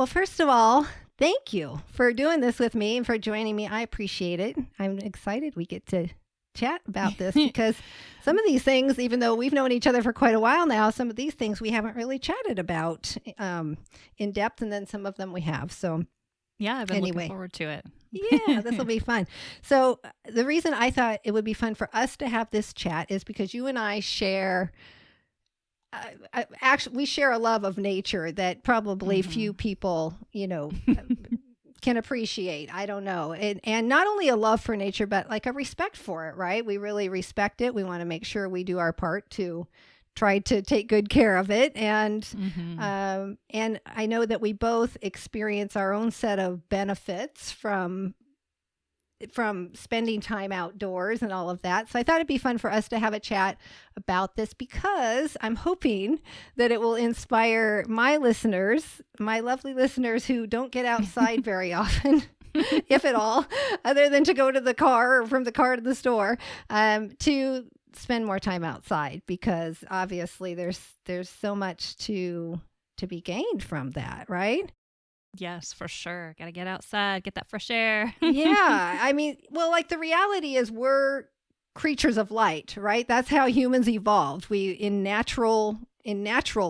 Well, first of all, thank you for doing this with me and for joining me. I appreciate it. I'm excited we get to chat about this because some of these things, even though we've known each other for quite a while now, some of these things we haven't really chatted about in depth, and then some of them we have. So Yeah, I've been looking forward to it. Yeah, this will be fun. So the reason I thought it would be fun for us to have this chat is because you and I share actually we share a love of nature that probably few people, can appreciate. I don't know. And not only a love for nature, but like a respect for it, right? We really respect it. We want to make sure we do our part to try to take good care of it. And I know that we both experience our own set of benefits from spending time outdoors and all of that. So I thought it'd be fun for us to have a chat about this because I'm hoping that it will inspire my listeners, my lovely listeners who don't get outside very often, if at all, other than to go to the car or from the car to the store, to spend more time outside, because obviously there's so much to be gained from that, right? Yes, for sure. Got to get outside, get that fresh air. Yeah. I mean, well, like the reality is we're creatures of light, right? That's how humans evolved. We in natural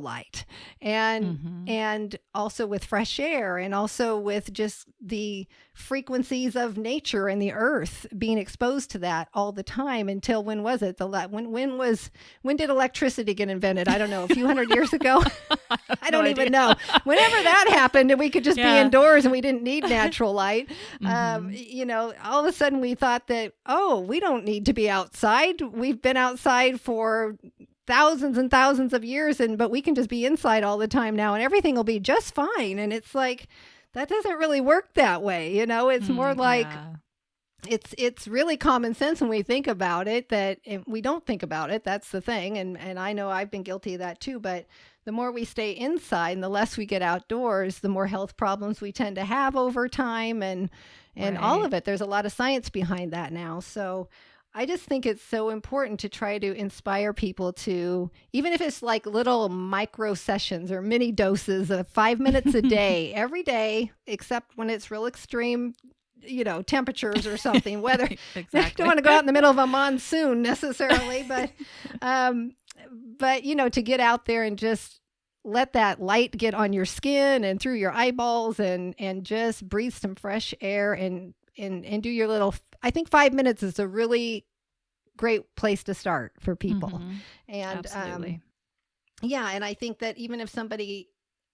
light, and also with fresh air, and also with just the frequencies of nature and the earth, being exposed to that all the time until when was it? When did electricity get invented? I don't know, a few hundred years ago. I don't even know. Whenever that happened and we could just be indoors and we didn't need natural light, all of a sudden we thought that, oh, we don't need to be outside. We've been outside for thousands and thousands of years, but we can just be inside all the time now and everything will be just fine. And it's like, that doesn't really work that way. It's more like, it's really common sense when we think about it, that we don't think about it. That's the thing. And I know I've been guilty of that too, but the more we stay inside and the less we get outdoors, the more health problems we tend to have over time, and all of it. There's a lot of science behind that now. So I just think it's so important to try to inspire people to, even if it's like little micro sessions or mini doses of 5 minutes a day, every day, except when it's real extreme, temperatures or something, weather. Exactly. Don't want to go out in the middle of a monsoon necessarily, but to get out there and just let that light get on your skin and through your eyeballs and just breathe some fresh air and do your little, I think 5 minutes is a really great place to start for people. And absolutely. And I think that even if somebody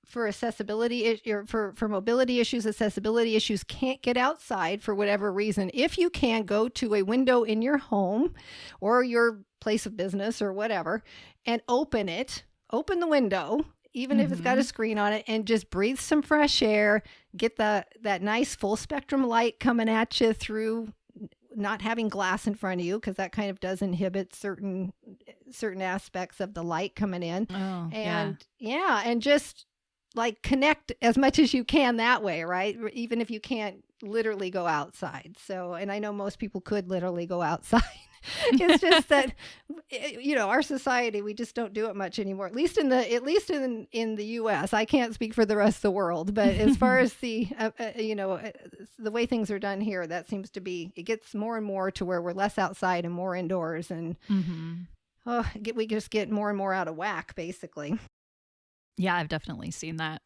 for accessibility or for mobility issues, accessibility issues, can't get outside for whatever reason, if you can go to a window in your home or your place of business or whatever and open the window, even if it's got a screen on it, and just breathe some fresh air, get that nice full spectrum light coming at you through not having glass in front of you, because that kind of does inhibit certain aspects of the light coming in. Oh, and just like connect as much as you can that way, right? Even if you can't literally go outside. So, and I know most people could literally go outside. It's just that, our society, we just don't do it much anymore. At least in the U.S. I can't speak for the rest of the world, but as far as the way things are done here, that seems to be, it gets more and more to where we're less outside and more indoors, and we just get more and more out of whack, basically. Yeah, I've definitely seen that.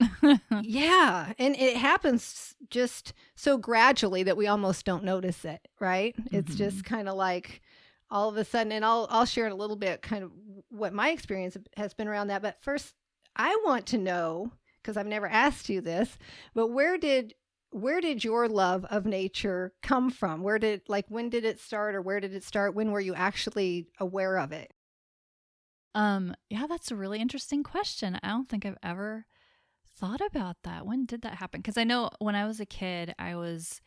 Yeah. And it happens just so gradually that we almost don't notice it, right? It's just kind of like all of a sudden, and I'll share a little bit kind of what my experience has been around that. But first, I want to know, because I've never asked you this, but where did your love of nature come from? When did it start, or where did it start? When were you actually aware of it? Yeah, that's a really interesting question. I don't think I've ever thought about that. When did that happen? Because I know when I was a kid, I was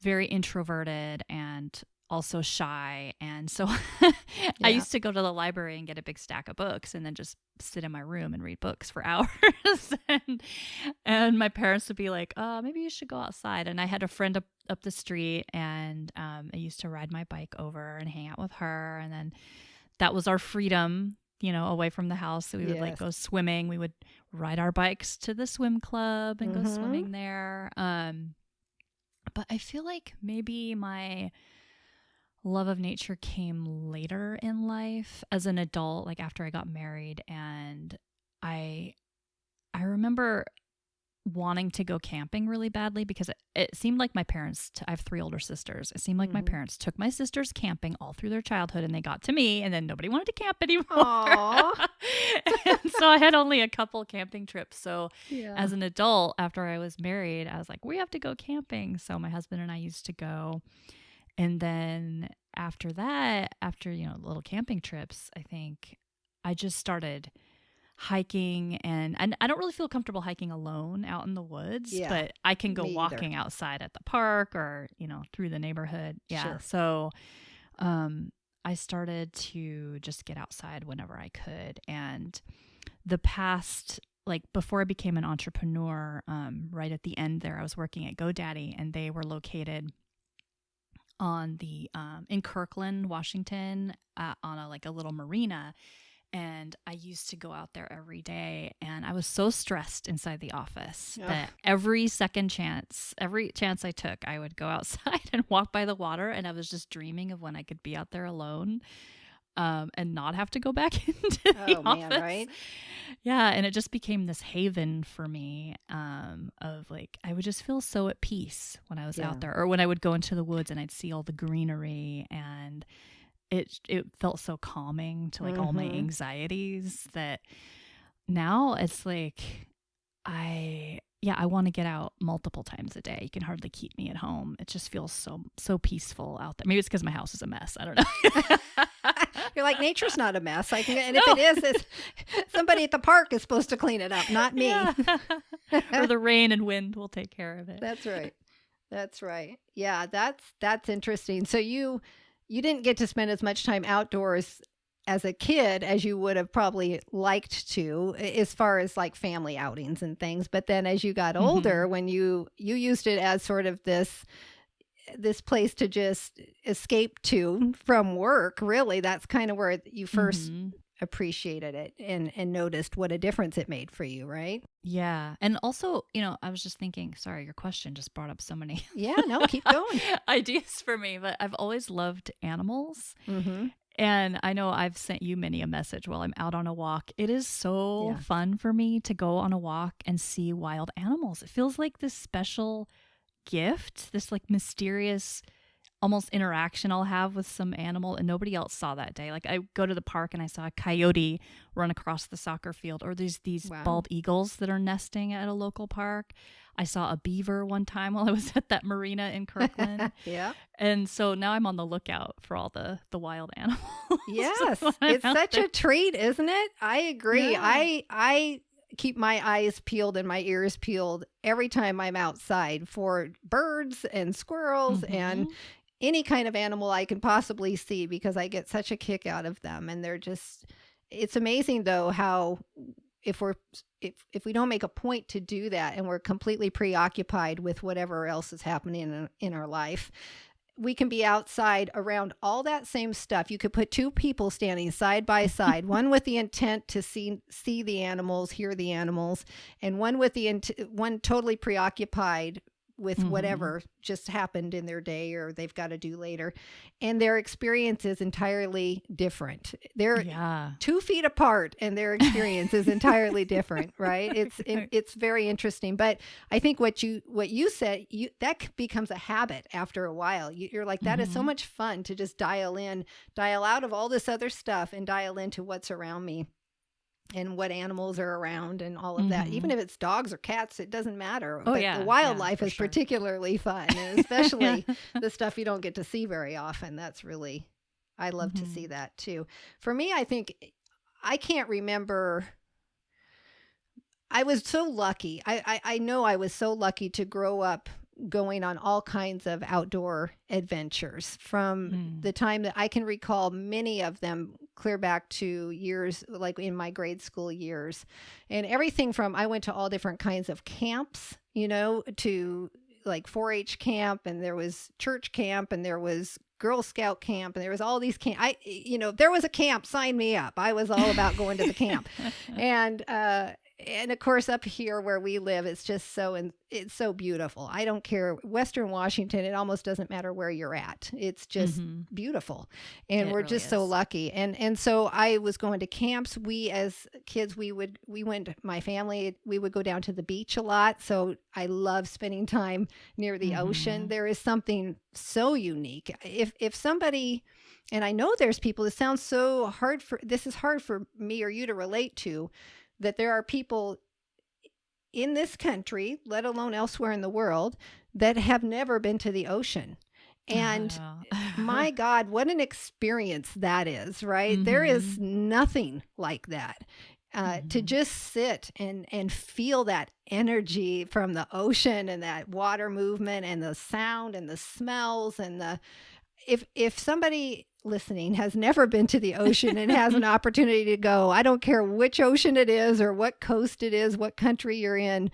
very introverted and also shy. And so I used to go to the library and get a big stack of books and then just sit in my room and read books for hours. and my parents would be like, maybe you should go outside. And I had a friend up the street, and I used to ride my bike over and hang out with her. And then that was our freedom, away from the house. So we would like go swimming. We would ride our bikes to the swim club and go swimming there. But I feel like maybe my love of nature came later in life as an adult, like after I got married. And I remember wanting to go camping really badly because it seemed like my parents, I have 3 older sisters. It seemed like my parents took my sisters camping all through their childhood, and they got to me and then nobody wanted to camp anymore. And so I had only a couple camping trips. So as an adult, after I was married, I was like, we have to go camping. So my husband and I used to go. And then after that, after, little camping trips, I think I just started hiking, and I don't really feel comfortable hiking alone out in the woods, but I can go walking outside at the park or, through the neighborhood. Yeah. Sure. So, I started to just get outside whenever I could. And the past, like before I became an entrepreneur, right at the end there, I was working at GoDaddy, and they were located on the, in Kirkland, Washington, on a little marina. And I used to go out there every day, and I was so stressed inside the office that every chance I took, I would go outside and walk by the water. And I was just dreaming of when I could be out there alone, and not have to go back into the office. Man, right? Yeah. And it just became this haven for me, of like, I would just feel so at peace when I was out there, or when I would go into the woods and I'd see all the greenery, and it felt so calming to like all my anxieties, that now it's like I want to get out multiple times a day. You can hardly keep me at home. It just feels so peaceful out there. Maybe it's because my house is a mess. I don't know. You're like, nature's not a mess. If it is, it's somebody at the park is supposed to clean it up, not me. Yeah. Or the rain and wind will take care of it. That's right. Yeah, that's interesting. So you didn't get to spend as much time outdoors as a kid as you would have probably liked to, as far as like family outings and things. But then as you got older, when you used it as sort of this place to just escape to from work, really, that's kind of where you first appreciated it and noticed what a difference it made for you, right? Yeah. And also, I was just thinking, sorry, your question just brought up so many keep going. ideas for me, but I've always loved animals. And I know I've sent you many a message while I'm out on a walk. It is so fun for me to go on a walk and see wild animals. It feels like this special gift, this like mysterious almost interaction I'll have with some animal, and nobody else saw that day. Like I go to the park and I saw a coyote run across the soccer field, or there's these bald eagles that are nesting at a local park. I saw a beaver one time while I was at that marina in Kirkland. And so now I'm on the lookout for all the wild animals. Yes. It's such a treat, isn't it? I agree. Yeah. I keep my eyes peeled and my ears peeled every time I'm outside for birds and squirrels and any kind of animal I can possibly see, because I get such a kick out of them. And it's amazing though how if we don't make a point to do that, and we're completely preoccupied with whatever else is happening in our life, we can be outside around all that same stuff. You could put 2 people standing side by side, one with the intent to see the animals, hear the animals, and one with one totally preoccupied with whatever just happened in their day or they've got to do later. And their experience is entirely different. They're 2 feet apart and their experience is entirely different, right? It's very interesting. But I think what you said, that becomes a habit after a while. You're like, that is so much fun to just dial out of all this other stuff and dial into what's around me and what animals are around and all of that. Even if it's dogs or cats, it doesn't matter. But the wildlife is particularly fun, and especially the stuff you don't get to see very often. That's really, I love to see that too. For me, I think I can't remember. I was so lucky. I know I was so lucky to grow up going on all kinds of outdoor adventures from the time that I can recall, many of them clear back to years like in my grade school years, and everything from I went to all different kinds of camps, to like 4-H camp, and there was church camp, and there was Girl Scout camp, and there was all these camp. There was a camp, sign me up. I was all about going to the camp. and of course up here where we live, it's just it's so beautiful. I don't care. Western Washington, it almost doesn't matter where you're at. It's just beautiful. And we're just so lucky. And so I was going to camps. We as kids, my family, we would go down to the beach a lot. So I love spending time near the ocean. There is something so unique. If somebody, and I know there's people, this is hard for me or you to relate to, that there are people in this country, let alone elsewhere in the world, that have never been to the ocean. And my God, what an experience that is, right? There is nothing like that. To just sit and feel that energy from the ocean and that water movement and the sound and the smells and if somebody listening has never been to the ocean and has an opportunity to go, I don't care which ocean it is or what coast it is, what country you're in,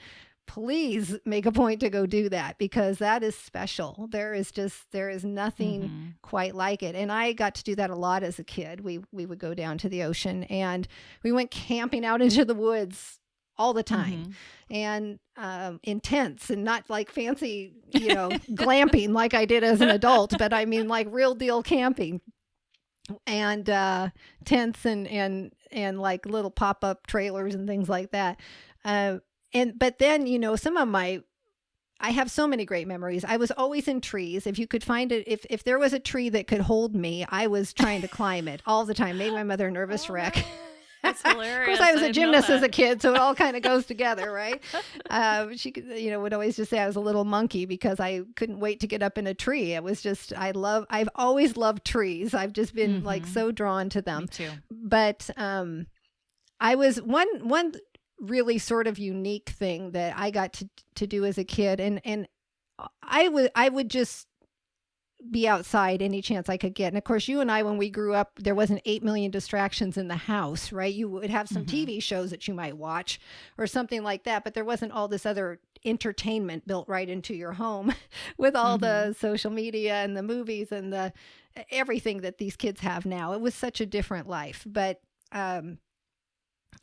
please make a point to go do that, because that is special. There is nothing quite like it. And I got to do that a lot as a kid. We would go down to the ocean and we went camping out into the woods all the time and in tents, and not like fancy, glamping like I did as an adult, but I mean like real deal camping and tents and like little pop-up trailers and things like that. But then, some of I have so many great memories. I was always in trees. If you could find it, if there was a tree that could hold me, I was trying to climb it all the time. Made my mother a nervous wreck. No. That's hilarious. Of course, I was a gymnast as a kid, so it all kind of goes together, right? She would always just say I was a little monkey because I couldn't wait to get up in a tree. It was just, I've always loved trees. I've just been like so drawn to them. Me too. But I was one really sort of unique thing that I got to do as a kid, and I would just be outside any chance I could get. And of course, you and I, when we grew up, there wasn't 8 million distractions in the house, right? You would have some TV shows that you might watch or something like that, but there wasn't all this other entertainment built right into your home with all the social media and the movies and the everything that these kids have now. It was such a different life. But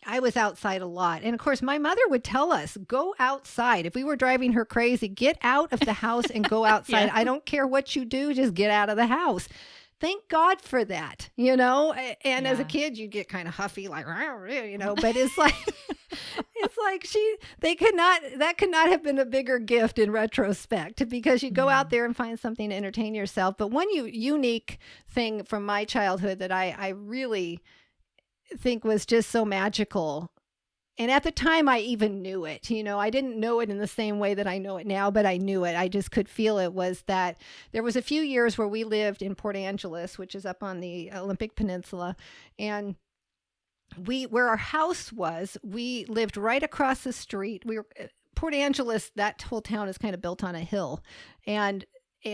I was outside a lot. And of course, my mother would tell us, go outside. If we were driving her crazy, get out of the house and go outside. I don't care what you do, just get out of the house. Thank God for that, And as a kid, you get kind of huffy, like, but it's like, that could not have been a bigger gift in retrospect, because you go out there and find something to entertain yourself. But one unique thing from my childhood that I really think was just so magical, and at the time I even knew it, I didn't know it in the same way that I know it now, but I knew it. I just could feel it. Was that there was a few years where we lived in Port Angeles, which is up on the Olympic Peninsula, and where our house was, we lived right across the street. Port Angeles, that whole town is kind of built on a hill, and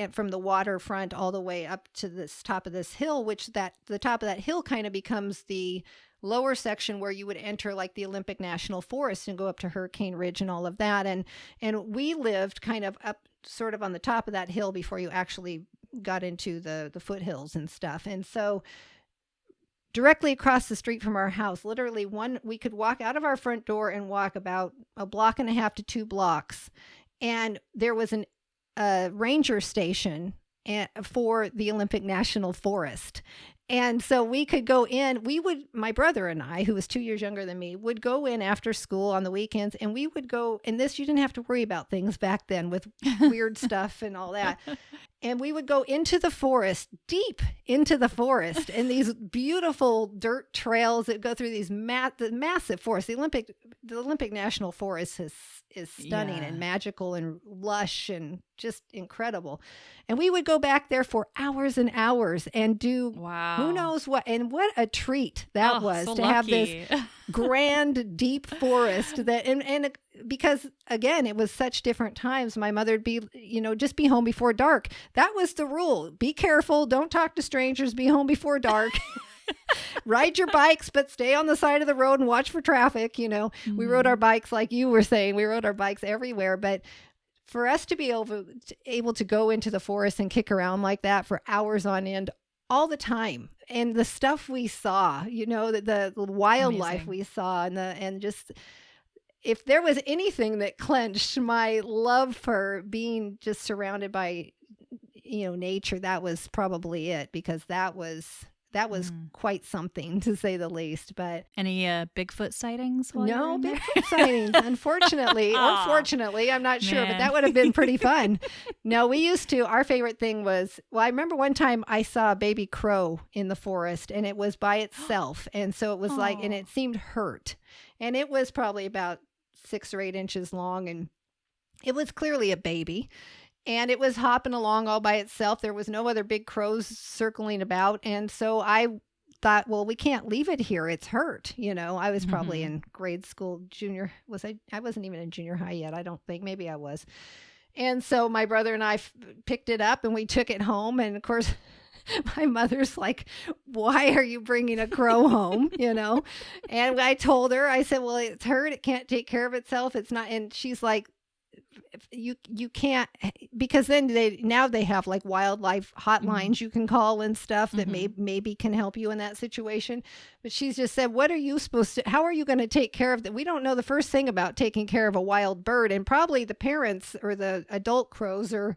from the waterfront all the way up to this top of this hill, which the top of that hill kind of becomes the lower section where you would enter like the Olympic National Forest and go up to Hurricane Ridge and all of that. And we lived kind of up sort of on the top of that hill before you actually got into the foothills and stuff. And so directly across the street from our house, literally we could walk out of our front door and walk about 1.5 blocks to 2 blocks. And there was a ranger station for the Olympic National Forest. And so we could go in, my brother and I, who was 2 years younger than me, would go in after school on the weekends, and we would go, and you didn't have to worry about things back then with weird stuff and all that. And we would go into the forest, deep into the forest, and these beautiful dirt trails that go through these the massive forest. The Olympic National Forest is stunning and magical and lush and just incredible. And we would go back there for hours and hours and do who knows what. And what a treat that was to have this grand, deep forest that, and because again, it was such different times. My mother would be, just be home before dark. That was the rule. Be careful. Don't talk to strangers. Be home before dark. Ride your bikes, but stay on the side of the road and watch for traffic. We rode our bikes, like you were saying, we rode our bikes everywhere. But for us to be able to go into the forest and kick around like that for hours on end all the time, and the stuff we saw, the wildlife we saw, and just if there was anything that clenched my love for being just surrounded by, nature, that was probably it, because that was quite something, to say the least. But any Bigfoot sightings? No Bigfoot sightings, unfortunately, or fortunately, I'm not sure, but that would have been pretty fun. No, we used to. Our favorite thing was, I remember one time I saw a baby crow in the forest, and it was by itself, and so it was and it seemed hurt, and it was probably about 6 or 8 inches long, and it was clearly a baby. And it was hopping along all by itself. There was no other big crows circling about. And so I thought, well, we can't leave it here. It's hurt. I was probably in grade school, I wasn't even in junior high yet. I don't think. Maybe I was. And so my brother and I picked it up and we took it home. And of course, my mother's like, why are you bringing a crow home? And I told her, I said, well, it's hurt. It can't take care of itself. It's not. And she's like, you can't, because then they have like wildlife hotlines you can call and stuff that maybe can help you in that situation. But she's just said, what are you supposed to, how are you going to take care of that? We don't know the first thing about taking care of a wild bird, and probably the parents or the adult crows are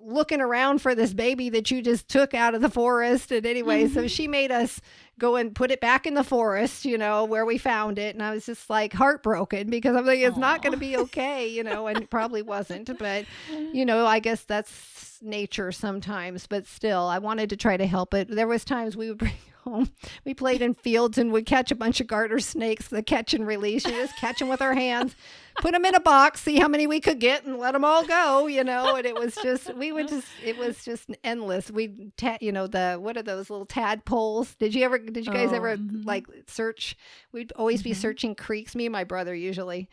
looking around for this baby that you just took out of the forest. And anyway, so she made us go and put it back in the forest, where we found it. And I was just like heartbroken, because I'm like, it's not going to be okay, and it probably wasn't. But, I guess that's nature sometimes. But still, I wanted to try to help it. There was times we would bring home, we played in fields and we'd catch a bunch of garter snakes, the catch and release. You just catch them with our hands, put them in a box, see how many we could get, and let them all go, and it was just, it was just endless. We'd, what are those little tadpoles? Did you guys ever like search? We'd always be searching creeks, me and my brother usually,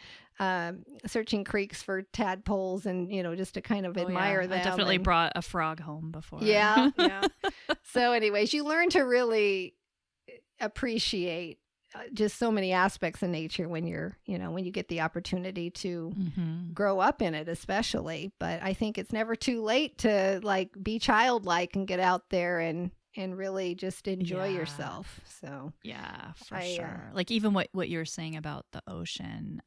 searching creeks for tadpoles, and, just to kind of admire them. I definitely brought a frog home before. Yeah. So anyways, you learn to really appreciate just so many aspects of nature when you're, when you get the opportunity to grow up in it, especially. But I think it's never too late to like be childlike and get out there and really just enjoy yourself. So yeah, for sure. Like even what you're saying about the ocean,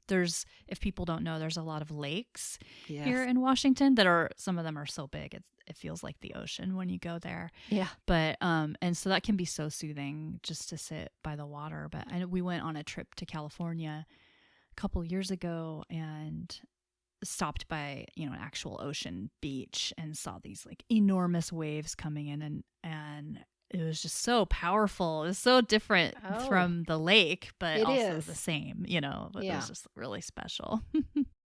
there's, if people don't know, there's a lot of lakes here in Washington that are, some of them are so big it feels like the ocean when you go there. Yeah. But and so that can be so soothing just to sit by the water. But we went on a trip to California a couple years ago and stopped by an actual ocean beach and saw these like enormous waves coming in, and it was just so powerful. It was so different from the lake, but also the same, but it was just really special.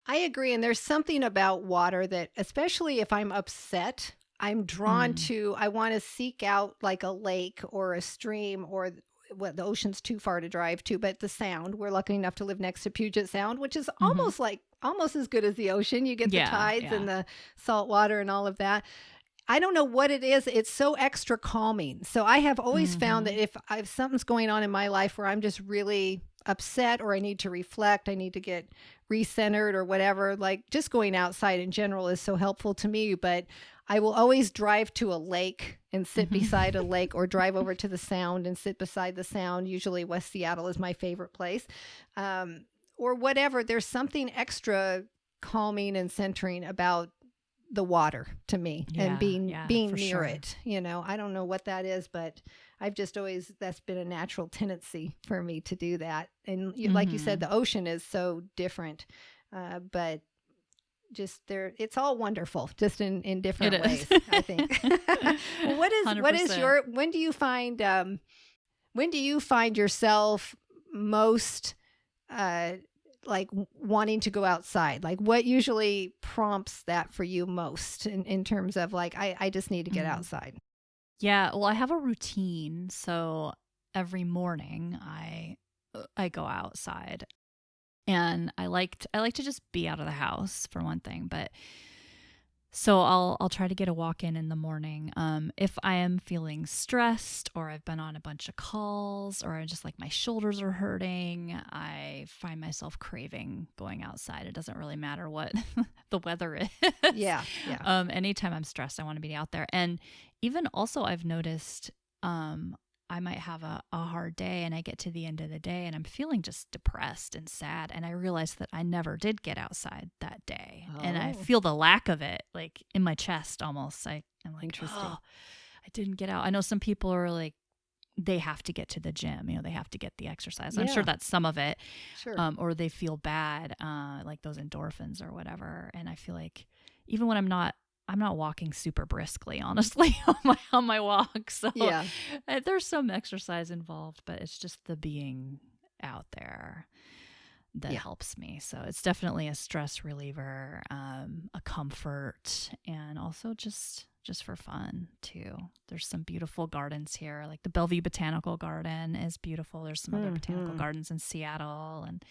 I agree. And there's something about water that, especially if I'm upset, I'm drawn to, I want to seek out like a lake or a stream, or the ocean's too far to drive to, but the Sound. We're lucky enough to live next to Puget Sound, which is almost as good as the ocean. You get the tides and the salt water and all of that. I don't know what it is. It's so extra calming. So I have always found that if something's going on in my life where I'm just really upset, or I need to reflect, I need to get recentered or whatever, like just going outside in general is so helpful to me. But I will always drive to a lake and sit beside a lake, or drive over to the Sound and sit beside the Sound. Usually West Seattle is my favorite place, or whatever. There's something extra calming and centering about the water to me, and being near it. I don't know what that is, but I've just always, that's been a natural tendency for me to do that. And like you said, the ocean is so different, but just there, it's all wonderful, just in different ways, I think. Well, what is your, when do you find yourself most, like wanting to go outside? Like what usually prompts that for you most in terms of like, I just need to get outside? Yeah. Well, I have a routine. So every morning I go outside, and I like to just be out of the house for one thing, but so I'll try to get a walk in the morning. If I am feeling stressed, or I've been on a bunch of calls, or I just like my shoulders are hurting, I find myself craving going outside. It doesn't really matter what the weather is. Yeah. Anytime I'm stressed, I want to be out there. And even also I've noticed, I might have a hard day and I get to the end of the day and I'm feeling just depressed and sad. And I realize that I never did get outside that day. And I feel the lack of it, like in my chest almost. I'm like, Interesting. oh, I didn't get out. I know some people are like, they have to get to the gym, they have to get the exercise. I'm sure that's some of it. Sure. Or they feel bad, like those endorphins or whatever. And I feel like even when I'm not walking super briskly, honestly, on my walk. So there's some exercise involved, but it's just the being out there that helps me. So it's definitely a stress reliever, a comfort, and also just for fun too. There's some beautiful gardens here, like the Bellevue Botanical Garden is beautiful. There's some other botanical gardens in Seattle, and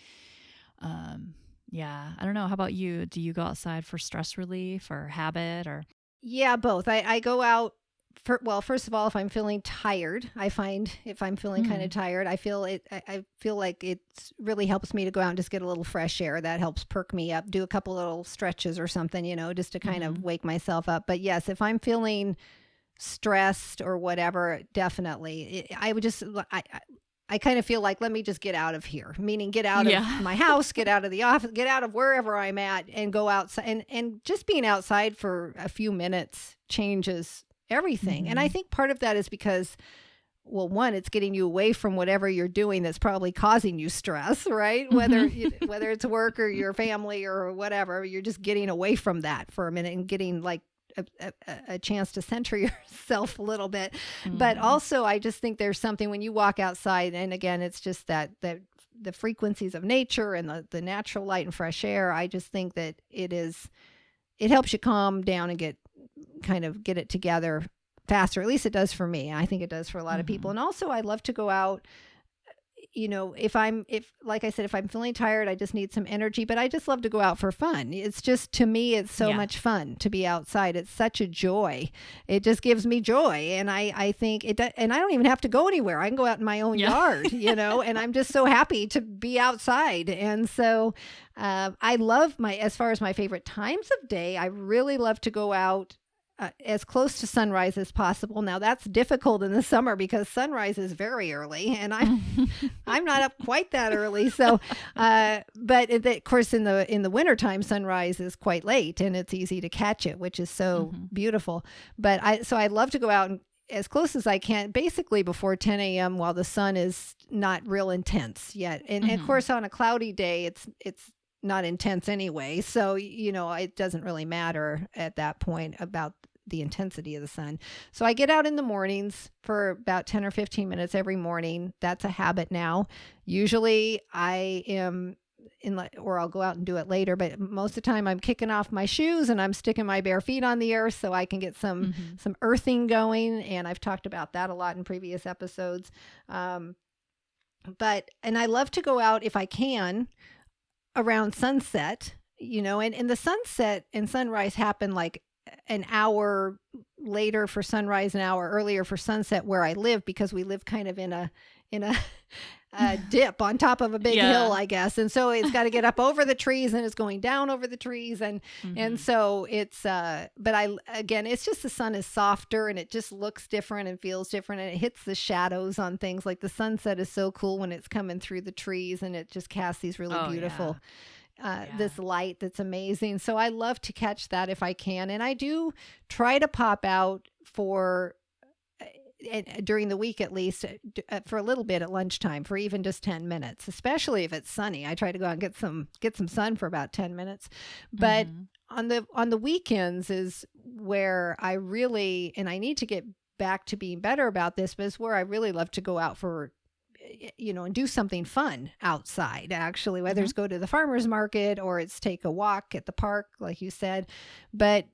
I don't know. How about you? Do you go outside for stress relief or habit or? Yeah, both. I go out first of all, if I'm feeling tired, I find if I'm feeling kind of tired, I feel like it really helps me to go out and just get a little fresh air. That helps perk me up, do a couple little stretches or something, just to kind of wake myself up. But yes, if I'm feeling stressed or whatever, definitely, I kind of feel like, let me just get out of here, meaning get out of my house, get out of the office, get out of wherever I'm at and go outside. And just being outside for a few minutes changes everything. And I think part of that is because, well, one, it's getting you away from whatever you're doing that's probably causing you stress, right? Whether it's work or your family or whatever, you're just getting away from that for a minute and getting like a chance to center yourself a little bit. But also, I just think there's something when you walk outside, and again, it's just that the frequencies of nature and the natural light and fresh air. I just think that it helps you calm down and get it together faster. At least it does for me. I think it does for a lot of people. And also, I love to go out. Like I said, if I'm feeling tired, I just need some energy, but I just love to go out for fun. It's just, to me, it's so much fun to be outside. It's such a joy. It just gives me joy. And I think and I don't even have to go anywhere. I can go out in my own yard, and I'm just so happy to be outside. And so, I love as far as my favorite times of day, I really love to go out as close to sunrise as possible. Now that's difficult in the summer because sunrise is very early, and I'm not up quite that early. So, but of course in the wintertime, sunrise is quite late, and it's easy to catch it, which is so beautiful. But I love to go out and as close as I can, basically before 10 a.m. while the sun is not real intense yet. And of course, on a cloudy day, it's not intense anyway. So, it doesn't really matter at that point about the intensity of the sun. So I get out in the mornings for about 10 or 15 minutes every morning. That's a habit now. Usually I am or I'll go out and do it later, but most of the time I'm kicking off my shoes and I'm sticking my bare feet on the earth so I can get some earthing going. And I've talked about that a lot in previous episodes. And I love to go out if I can around sunset, and the sunset and sunrise happen like an hour later for sunrise, an hour earlier for sunset where I live, because we live kind of in a dip on top of a big hill, I guess. And so it's got to get up over the trees and it's going down over the trees. And so it's, but it's just the sun is softer and it just looks different and feels different. And it hits the shadows on things. Like the sunset is so cool when it's coming through the trees and it just casts these really beautiful this light that's amazing. So I love to catch that if I can. And I do try to pop out for, during the week at least, for a little bit at lunchtime for even just 10 minutes, especially if it's sunny. I try to go out and get some sun for about 10 minutes. But on the weekends is where I really, and I need to get back to being better about this, but it's where I really love to go out for, and do something fun outside, actually, whether it's go to the farmer's market or it's take a walk at the park, like you said. But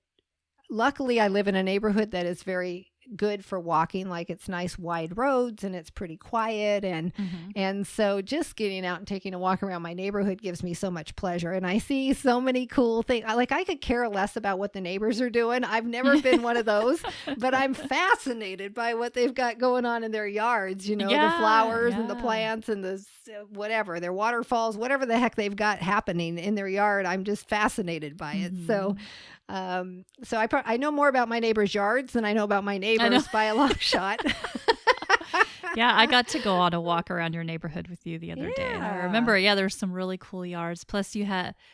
luckily I live in a neighborhood that is very good for walking. Like it's nice wide roads and it's pretty quiet. And so just getting out and taking a walk around my neighborhood gives me so much pleasure. And I see so many cool things. I could care less about what the neighbors are doing. I've never been one of those, but I'm fascinated by what they've got going on in their yards, the flowers and the plants and the whatever, their waterfalls, whatever the heck they've got happening in their yard. I'm just fascinated by it. So I know more about my neighbors' yards than I know about my neighbors by a long shot. Yeah, I got to go on a walk around your neighborhood with you the other day. And I remember, there's some really cool yards. Plus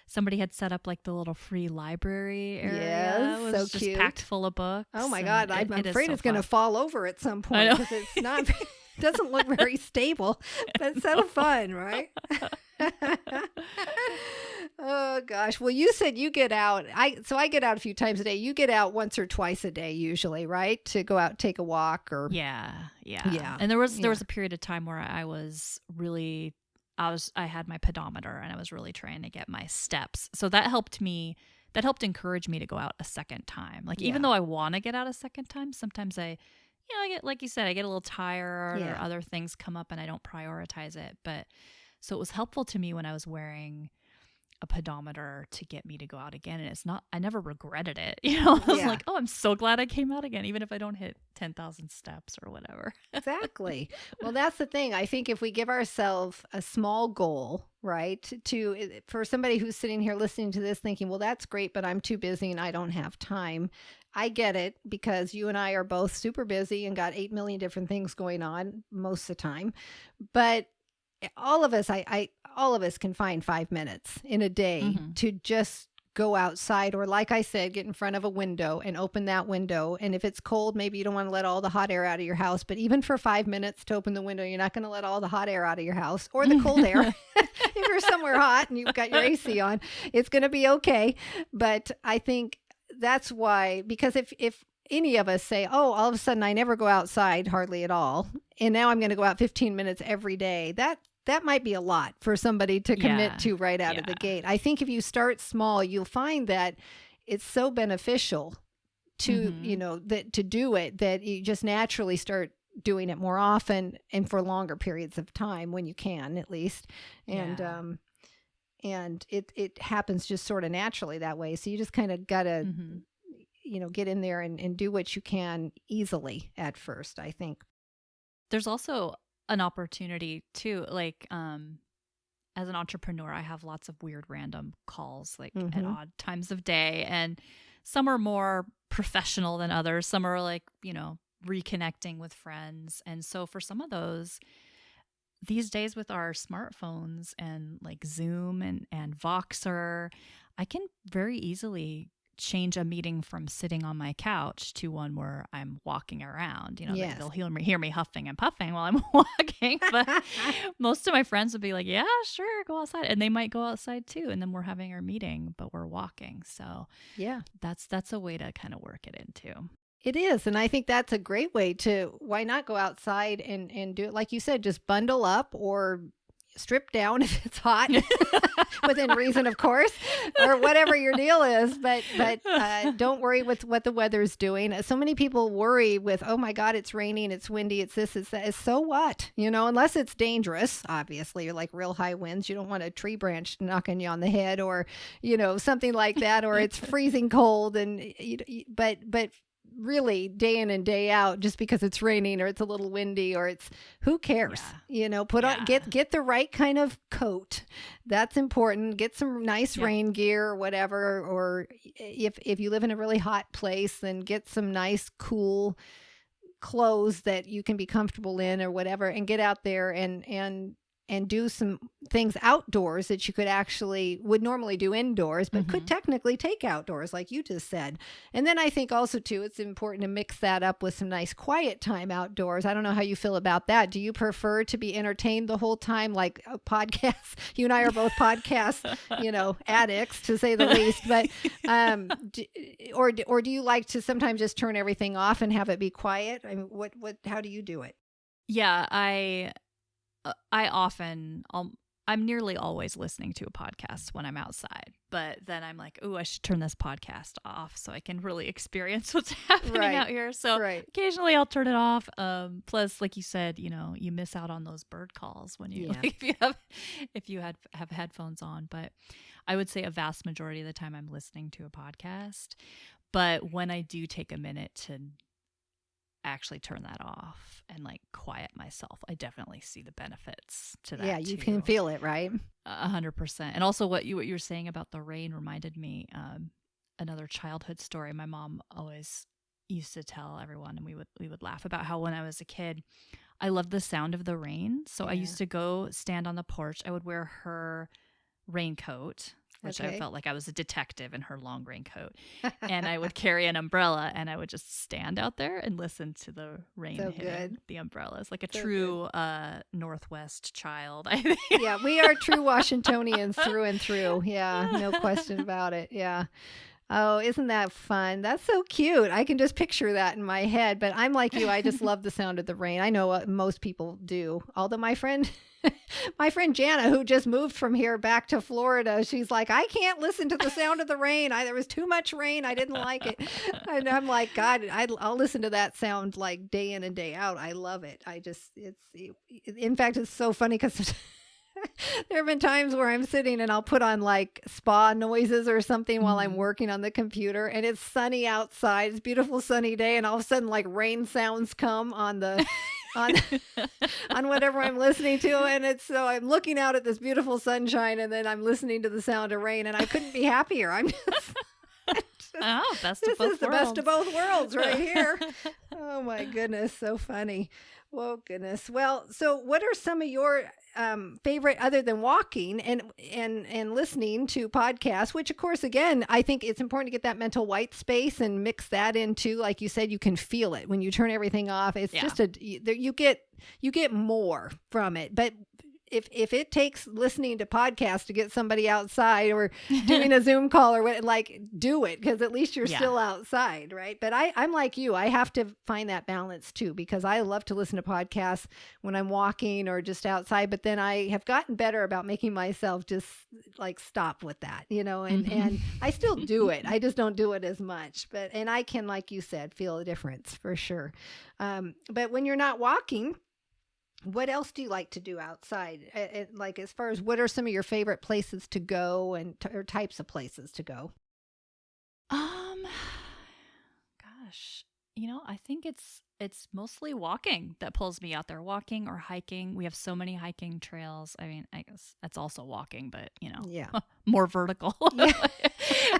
somebody had set up like the little free library area. Yes, it was so just cute. packed full of books. Oh my God, I'm afraid it's going to fun. fall over at some point because it's not, it doesn't look very stable, but it's so fun, right? Oh gosh. Well, you said you get out. So I get out a few times a day. You get out once or twice a day usually, right? To go out, take a walk or. Yeah. Yeah. And there was a period of time where I had my pedometer and I was really trying to get my steps. So that helped encourage me to go out a second time. Like, even though I want to get out a second time, sometimes I get, like you said, I get a little tired or other things come up and I don't prioritize it. But so it was helpful to me when I was wearing a pedometer to get me to go out again. And I never regretted it. I was like, oh, I'm so glad I came out again, even if I don't hit 10,000 steps or whatever. Exactly. Well, that's the thing. I think if we give ourselves a small goal, right, for somebody who's sitting here listening to this thinking, well, that's great, but I'm too busy and I don't have time. I get it because you and I are both super busy and got 8 million different things going on most of the time. But all of us, all of us can find 5 minutes in a day to just go outside, or like I said, get in front of a window and open that window. And if it's cold, maybe you don't want to let all the hot air out of your house, but even for 5 minutes to open the window, you're not going to let all the hot air out of your house or the cold air. If you're somewhere hot and you've got your AC on, it's going to be okay. But I think that's why, because if any of us say, oh, all of a sudden I never go outside hardly at all, and now I'm going to go out 15 minutes every day, that might be a lot for somebody to commit to right out of the gate. I think if you start small, you'll find that it's so beneficial to, to do it, that you just naturally start doing it more often and for longer periods of time when you can, at least. And, and it happens just sort of naturally that way. So you just kind of got to, get in there and do what you can easily at first, I think. There's also an opportunity too, like as an entrepreneur, I have lots of weird random calls like at odd times of day, and some are more professional than others. Some are like, reconnecting with friends. And so for some of those, these days with our smartphones and like Zoom and Voxer, I can very easily change a meeting from sitting on my couch to one where I'm walking around. They'll hear me huffing and puffing while I'm walking, but most of my friends would be like, yeah, sure, go outside. And they might go outside too. And then we're having our meeting, but we're walking. So that's a way to kind of work it into. It is. And I think that's a great way why not go outside and do it? Like you said, just bundle up or strip down if it's hot, within reason, of course, or whatever your deal is. But don't worry with what the weather's doing. So many people worry with, oh my God, it's raining, it's windy, it's this, it's that. So what? Unless it's dangerous, obviously, or like real high winds, you don't want a tree branch knocking you on the head, or something like that, or it's freezing cold, and but really day in and day out, just because it's raining or it's a little windy or it's, who cares? Put on, get the right kind of coat. That's important. Get some nice rain gear or whatever. Or if you live in a really hot place, then get some nice, cool clothes that you can be comfortable in or whatever, and get out there and do some things outdoors that you would normally do indoors, but could technically take outdoors, like you just said. And then I think also too, it's important to mix that up with some nice quiet time outdoors. I don't know how you feel about that. Do you prefer to be entertained the whole time, like a podcast? You and I are both podcast, addicts, to say the least. But or do you like to sometimes just turn everything off and have it be quiet? I mean, how do you do it? Yeah, I'm nearly always listening to a podcast when I'm outside, but then I'm like, oh, I should turn this podcast off so I can really experience what's happening out here. So occasionally I'll turn it off. Plus, like you said, you miss out on those bird calls when if you have headphones on. But I would say a vast majority of the time I'm listening to a podcast. But when I do take a minute to actually turn that off and like quiet myself, I definitely see the benefits to that. Yeah, you can feel it, right? 100%. And also what you were saying about the rain reminded me another childhood story my mom always used to tell everyone, and we would laugh about how when I was a kid, I love the sound of the rain. So I used to go stand on the porch. I would wear her raincoat, which I felt like I was a detective in her long raincoat. And I would carry an umbrella, and I would just stand out there and listen to the rain hitting the umbrellas, like a true Northwest child, I think. Yeah, we are true Washingtonians through and through. Yeah, no question about it. Yeah. Oh, isn't that fun? That's so cute. I can just picture that in my head, but I'm like you. I just love the sound of the rain. I know what most people do. Although my friend Jana, who just moved from here back to Florida, she's like, I can't listen to the sound of the rain. There was too much rain. I didn't like it. And I'm like, God, I'll listen to that sound like day in and day out. I love it. In fact, it's so funny because there have been times where I'm sitting and I'll put on like spa noises or something while I'm working on the computer, and it's sunny outside. It's a beautiful sunny day, and all of a sudden like rain sounds come on the on whatever I'm listening to, and so I'm looking out at this beautiful sunshine, and then I'm listening to the sound of rain, and I couldn't be happier. I'm just best of both worlds. This is the best of both worlds right here. Oh my goodness, so funny. Whoa, goodness. Well, so what are some of your favorite, other than walking and listening to podcasts, which of course, again, I think it's important to get that mental white space and mix that into, like you said, you can feel it when you turn everything off. It's just you get more from it. But if it takes listening to podcasts to get somebody outside or doing a Zoom call or what, like, do it, because at least you're still outside, right? But I'm like you. I have to find that balance too, because I love to listen to podcasts when I'm walking or just outside. But then I have gotten better about making myself just like stop with that, and I still do it. I just don't do it as much. And I can, like you said, feel a difference for sure. But when you're not walking, what else do you like to do outside? Like, as far as what are some of your favorite places to go or types of places to go? Gosh, I think it's mostly walking that pulls me out there. Walking or hiking. We have so many hiking trails. I mean, I guess that's also walking, but more vertical. Yeah.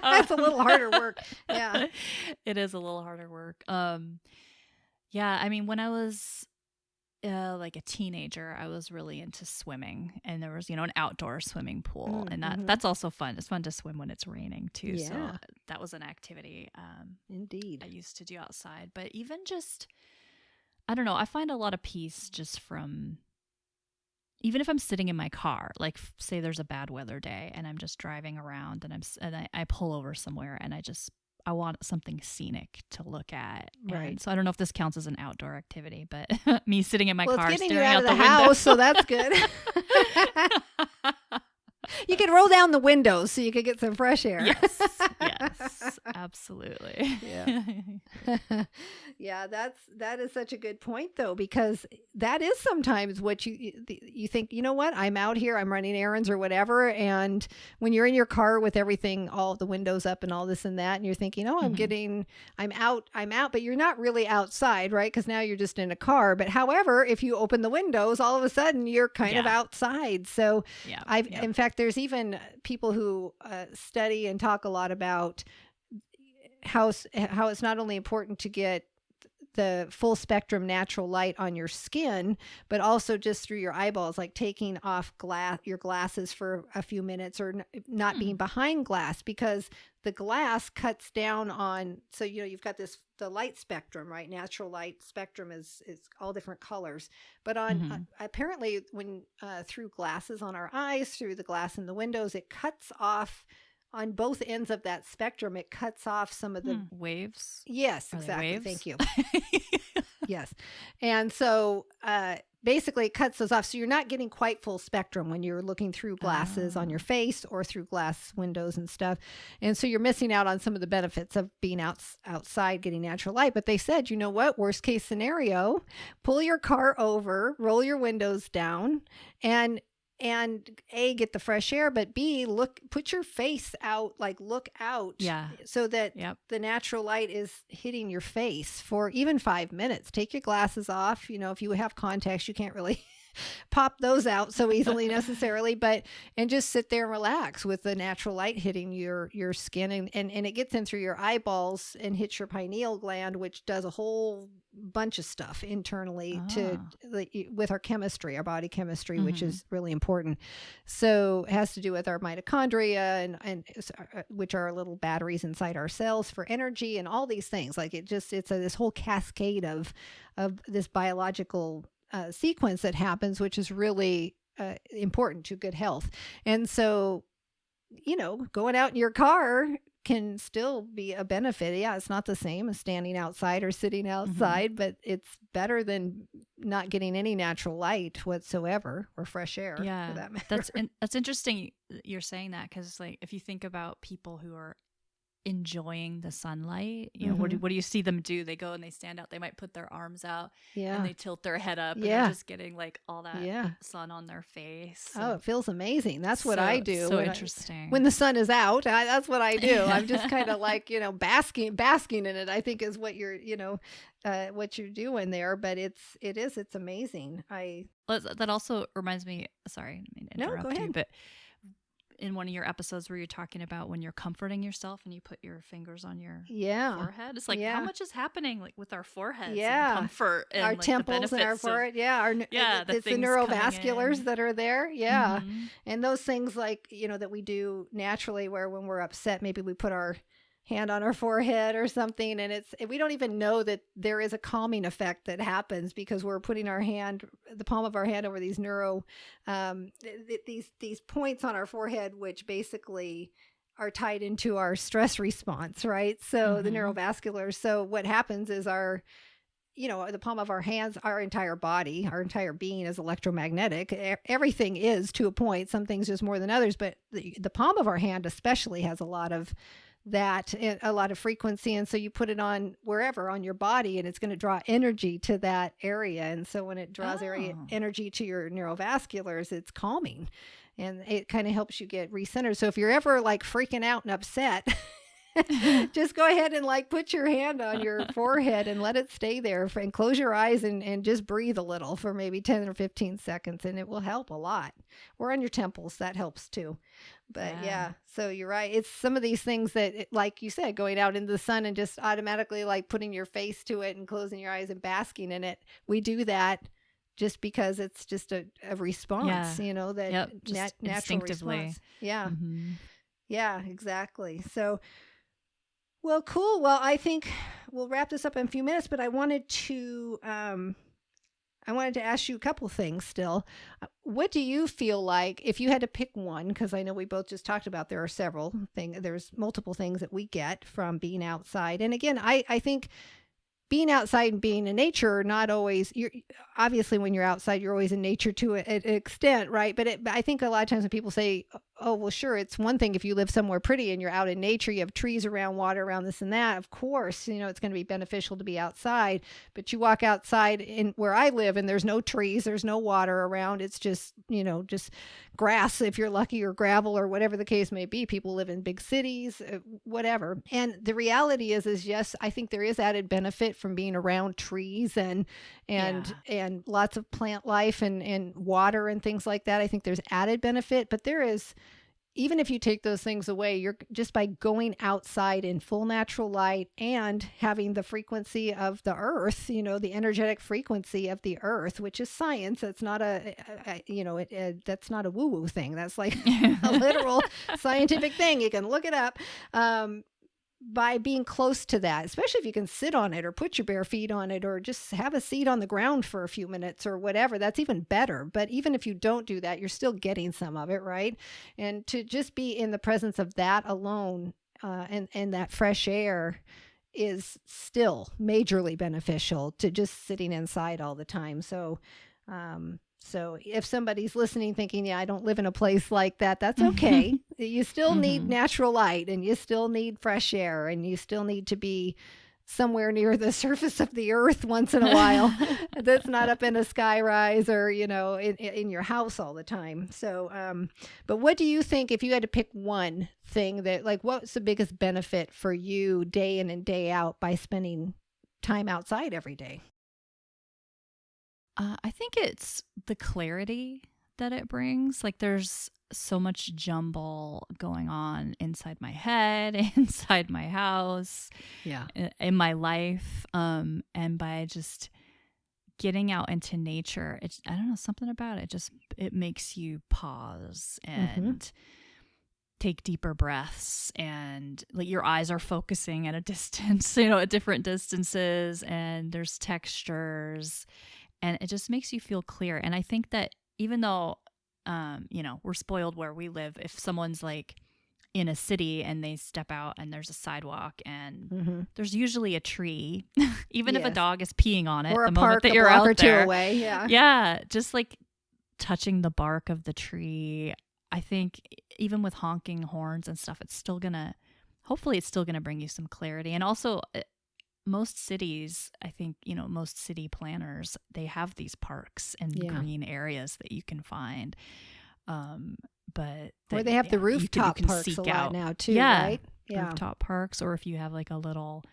That's a little harder work. Yeah, it is a little harder work. Yeah. I mean, when I was like a teenager, I was really into swimming, and there was, an outdoor swimming pool, and that's also fun. It's fun to swim when it's raining too. Yeah. So that was an activity. Indeed. I used to do outside, but even just, I don't know, I find a lot of peace just from, even if I'm sitting in my car, like say there's a bad weather day and I'm just driving around and I pull over somewhere and I want something scenic to look at. Right. And so I don't know if this counts as an outdoor activity, but me sitting in my car it's getting staring you out out of the window. house, so that's good. You could roll down the windows so you could get some fresh air. Yes, absolutely. Yeah. Yeah, that is such a good point though, because that is sometimes what you think, you know what, I'm out here, I'm running errands or whatever, and when you're in your car with everything, all the windows up and all this and that, and you're thinking, oh, I'm out, but you're not really outside, right? Because now you're just in a car. But however, if you open the windows, all of a sudden you're kind of outside. So in fact, there's even people who study and talk a lot about how it's not only important to get the full spectrum natural light on your skin, but also just through your eyeballs, like taking off your glasses for a few minutes or not being behind glass, because the glass cuts down on, so, you've got the light spectrum, right? Natural light spectrum is all different colors, but on apparently when through glasses on our eyes, through the glass in the windows, it cuts off on both ends of that spectrum. It cuts off some of the waves. Yes, Are exactly. Waves? Thank you. Yes. And so basically it cuts those off. So you're not getting quite full spectrum when you're looking through glasses on your face or through glass windows and stuff. And so you're missing out on some of the benefits of being outside getting natural light. But they said, you know what, worst case scenario, pull your car over, roll your windows down, and A, get the fresh air, but B, put your face out, like look out, so that the natural light is hitting your face for even 5 minutes. Take your glasses off. If you have contacts, you can't really pop those out so easily necessarily, and just sit there and relax with the natural light hitting your skin, and it gets in through your eyeballs and hits your pineal gland, which does a whole bunch of stuff internally Ah. with our chemistry, our body chemistry, which Mhm. is really important. So it has to do with our mitochondria and which are little batteries inside our cells for energy and all these things. Like this whole cascade of this biological sequence that happens, which is really important to good health. And so, going out in your car can still be a benefit. Yeah, it's not the same as standing outside or sitting outside, but it's better than not getting any natural light whatsoever or fresh air for Yeah, that matter. that's interesting. You're saying that because, like, if you think about people who are enjoying the sunlight, what Hmm. do you see them do? They go and they stand out. They might put their arms out and Yeah. they tilt their head up, and they're Yeah. just getting like all that Yeah. sun on their face. Oh, And it feels amazing. That's what I do so when interesting. the sun is out. That's what I do. I'm just kind of like, basking in it, I think is what what you're doing there. But it's amazing. That also reminds me. Sorry, I didn't mean to No, go interrupt you, ahead. but in one of your episodes where you're talking about when you're comforting yourself and you put your fingers on your Yeah. forehead, it's like how Yeah. much is happening like with our foreheads Yeah. and comfort and Our like the temples and our benefits of forehead. Yeah. the It's the things neurovasculars coming in. that are there. Yeah. Mhm. And those things like, that we do naturally where when we're upset, maybe we put our hand on our forehead or something, and we don't even know that there is a calming effect that happens because we're putting the palm of our hand over these these points on our forehead, which basically are tied into our stress response, right? So the Mhm. neurovascular. So what happens is the palm of our hands, our entire body, our entire being is electromagnetic. Everything is, to a point. Some things just more than others, but the palm of our hand especially has a lot of that, a lot of frequency. And so you put it on wherever on your body and it's going to draw energy to that area. And so when it draws Oh. energy to your neurovasculars, it's calming and it kind of helps you get recentered. So if you're ever like freaking out and upset, just go ahead and like put your hand on your forehead and let it stay there and close your eyes and just breathe a little for maybe 10 or 15 seconds and it will help a lot. Or on your temples, that helps too. But yeah, so you're right. It's some of these things that, like you said, going out into the sun and just automatically like putting your face to it and closing your eyes and basking in it. We do that just because it's just a response, that Yep, just natural instinctively. response. Yeah. Mhm. Yeah, exactly. So, well, cool. Well, I think we'll wrap this up in a few minutes, but I wanted to ask you a couple things still. What do you feel like if you had to pick one? Because I know we both just talked about there are several things. There's multiple things that we get from being outside. And again, I think being outside and being in nature are not always, you're obviously when you're outside, you're always in nature to an extent, right? But I think a lot of times when people say, oh, well, sure, it's one thing if you live somewhere pretty and you're out in nature, you have trees around, water around, this and that. Of course, it's going to be beneficial to be outside. But you walk outside in where I live and there's no trees, there's no water around. It's just, just grass if you're lucky, or gravel, or whatever the case may be. People live in big cities, whatever. And the reality is yes, I think there is added benefit from being around trees and lots of plant life and water and things like that. I think there's added benefit, but there is, even if you take those things away, you're just by going outside in full natural light and having the frequency of the earth, the energetic frequency of the earth, which is science. That's not that's not a woo-woo thing. That's like a literal scientific thing. You can look it up. By being close to that, especially if you can sit on it or put your bare feet on it or just have a seat on the ground for a few minutes or whatever, that's even better. But even if you don't do that, you're still getting some of it, right? And to just be in the presence of that alone and that fresh air is still majorly beneficial to just sitting inside all the time. So if somebody's listening thinking, yeah, I don't live in a place like that, that's okay. You still need natural light and you still need fresh air and you still need to be somewhere near the surface of the earth once in a while. That's not up in a sky rise or, in your house all the time. So, but what do you think if you had to pick one thing that, like, what's the biggest benefit for you day in and day out by spending time outside every day? I think it's the clarity that it brings. Like there's so much jumble going on inside my head, inside my house, Yeah. in my life. And by just getting out into nature, I don't know, something about it, it makes you pause and take deeper breaths, and like your eyes are focusing at a distance, at different distances, and there's textures, and it just makes you feel clear. And I think that even though, we're spoiled where we live, if someone's like in a city and they step out and there's a sidewalk and there's usually a tree, even if a dog is peeing on it, or the a moment park that a you're block out or there, two away. Yeah. Yeah. Just like touching the bark of the tree. I think even with honking horns and stuff, hopefully it's still going to bring you some clarity. And also most cities, I think, most city planners, they have these parks and green areas that you can find. Or they have the rooftop parks a lot now too, right? Yeah. Rooftop parks, or if you have like a little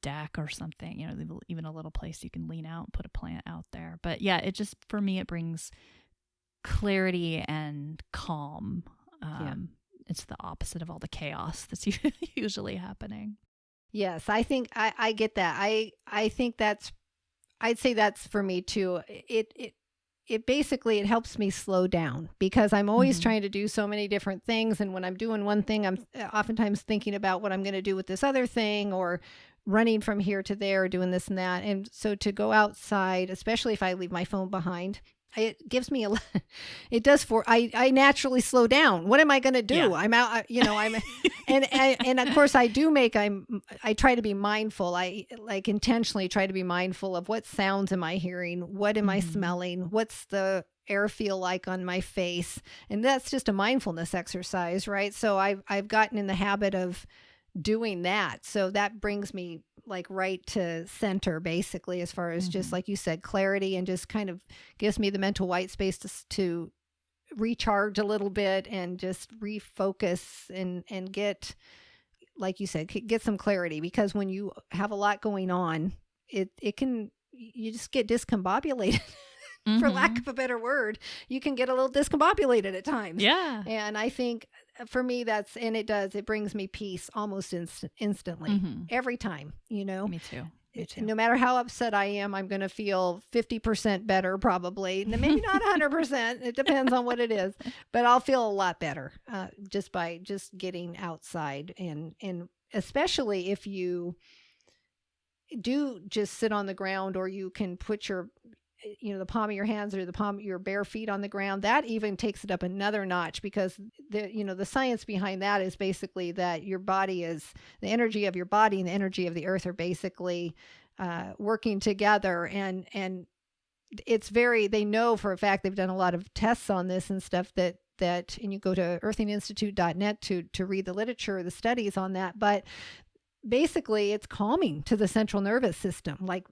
deck or something, even a little place you can lean out and put a plant out there. But yeah, for me, it brings clarity and calm. It's the opposite of all the chaos that's usually happening. Yes, I think I get that. I think I'd say that's for me too. It basically, it helps me slow down because I'm always trying to do so many different things. And when I'm doing one thing, I'm oftentimes thinking about what I'm going to do with this other thing, or running from here to there, doing this and that. And so to go outside, especially if I leave my phone behind, it gives me I naturally slow down. What am I going to do? Yeah. I'm out, and of course I try to be mindful. I like intentionally try to be mindful of what sounds am I hearing? What am I smelling? What's the air feel like on my face? And that's just a mindfulness exercise, right? So I've gotten in the habit of doing that. So that brings me like right to center, basically, as far as just like you said, clarity, and just kind of gives me the mental white space to recharge a little bit and just refocus and get, like you said, get some clarity. Because when you have a lot going on, you just get discombobulated. For lack of a better word, you can get a little discombobulated at times. Yeah. And I think for me, it brings me peace almost instantly every time, Me too. No matter how upset I am, I'm going to feel 50% better, probably. Maybe not 100%. It depends on what it is, but I'll feel a lot better just by just getting outside. And especially if you do just sit on the ground, or you can put the palm of your hands or the palm of your bare feet on the ground, that even takes it up another notch, because the science behind that is basically that your body is, the energy of your body and the energy of the earth are basically working together. And they know for a fact, they've done a lot of tests on this and stuff and you go to earthinginstitute.net to read the literature, the studies on that. But basically it's calming to the central nervous system. Like,